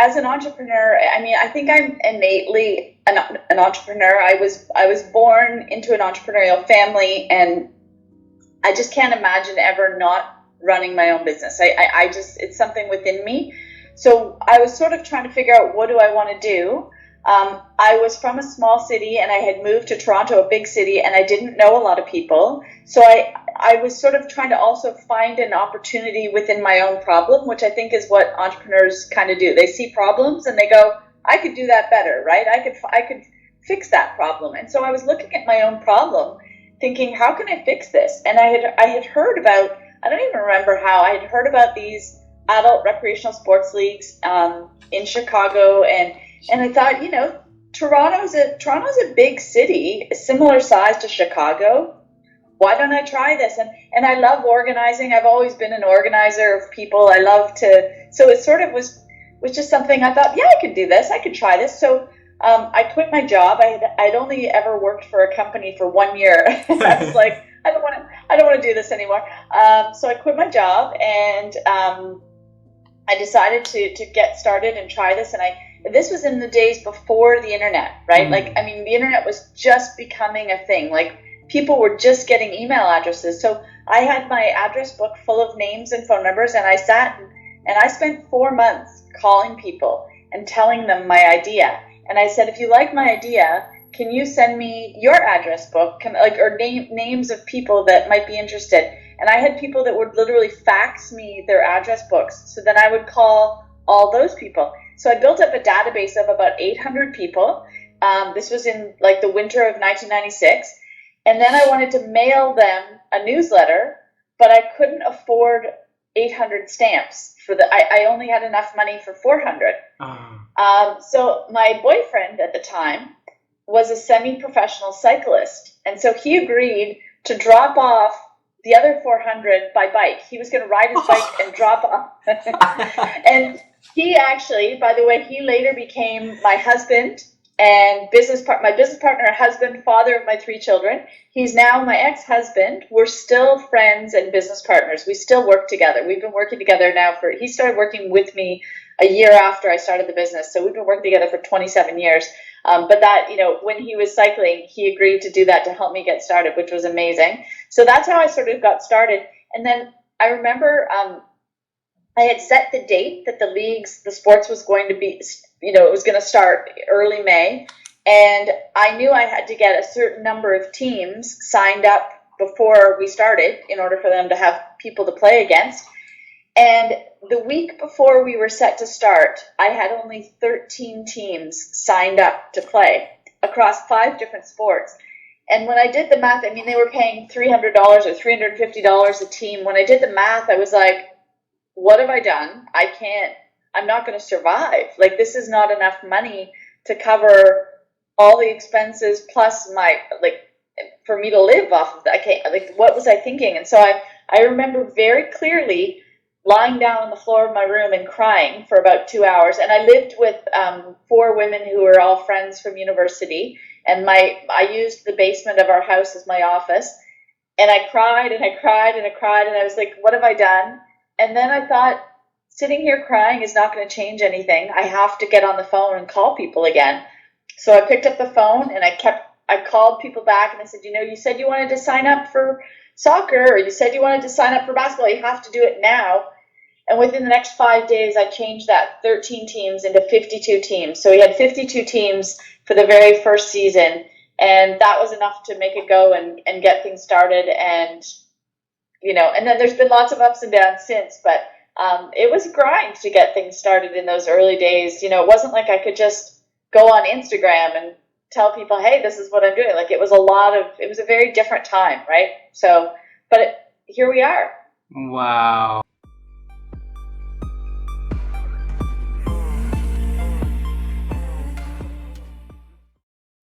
as an entrepreneur, I mean, I think I'm innately an entrepreneur. I was born into an entrepreneurial family, and I just can't imagine ever not running my own business. I just, it's something within me. So I was sort of trying to figure out, what do I want to do? I was from a small city, and I had moved to Toronto, a big city, and I didn't know a lot of people. So I was sort of trying to also find an opportunity within my own problem, which I think is what entrepreneurs kind of do. They see problems and they go, I could do that better, right? I could fix that problem. And so I was looking at my own problem, thinking, how can I fix this? And I had heard about, I don't even remember how, I had heard about these adult recreational sports leagues in Chicago, and I thought, you know, Toronto's a big city, a similar size to Chicago. Why don't I try this? And I love organizing. I've always been an organizer of people. I love to, so it sort of was just something I thought, yeah, I could do this. I could try this. So I quit my job. I'd only ever worked for a company for 1 year. I was like, I don't want to do this anymore. So I quit my job, and I decided to get started and try this. And this was in the days before the internet, right? Like, I mean, the internet was just becoming a thing. Like, people were just getting email addresses. So I had my address book full of names and phone numbers, and I sat and I spent 4 months calling people and telling them my idea. And I said, if you like my idea, can you send me your address book, or names of people that might be interested? And I had people that would literally fax me their address books. So then I would call all those people. So I built up a database of about 800 people. This was in like the winter of 1996. And then I wanted to mail them a newsletter, but I couldn't afford 800 stamps I only had enough money for 400. So my boyfriend at the time was a semi-professional cyclist. And so he agreed to drop off the other 400 by bike. He was going to ride his bike and drop off. And he actually, by the way, he later became my husband and my business partner, husband, father of my 3 children. He's now my ex-husband. We're still friends and business partners. We still work together. We've been working together now he started working with me a year after I started the business. So we've been working together for 27 years. But that, you know, when he was cycling, he agreed to do that to help me get started, which was amazing. So that's how I sort of got started. And then I remember I had set the date that the sports was going to be, you know, it was going to start early May. And I knew I had to get a certain number of teams signed up before we started in order for them to have people to play against. And the week before we were set to start, I had only 13 teams signed up to play across 5 different sports. And when I did the math, I mean, they were paying $300 or $350 a team. When I did the math, I was like, what have I done? I'm not going to survive. Like, this is not enough money to cover all the expenses plus for me to live off of that. What was I thinking? And so I remember very clearly lying down on the floor of my room and crying for about 2 hours. And I lived with 4 women who were all friends from university. And I used the basement of our house as my office. And I cried and I cried and I cried. And I was like, what have I done? And then I thought, sitting here crying is not going to change anything. I have to get on the phone and call people again. So I picked up the phone and I called people back and I said, you know, you said you wanted to sign up for soccer, or you said you wanted to sign up for basketball. You have to do it now. And within the next 5 days, I changed that 13 teams into 52 teams. So we had 52 teams for the very first season. And that was enough to make it go and get things started. And, you know, and then there's been lots of ups and downs since, but it was a grind to get things started in those early days. You know, it wasn't like I could just go on Instagram and tell people, hey, this is what I'm doing. Like, it was a very different time, right? So, but here we are. Wow.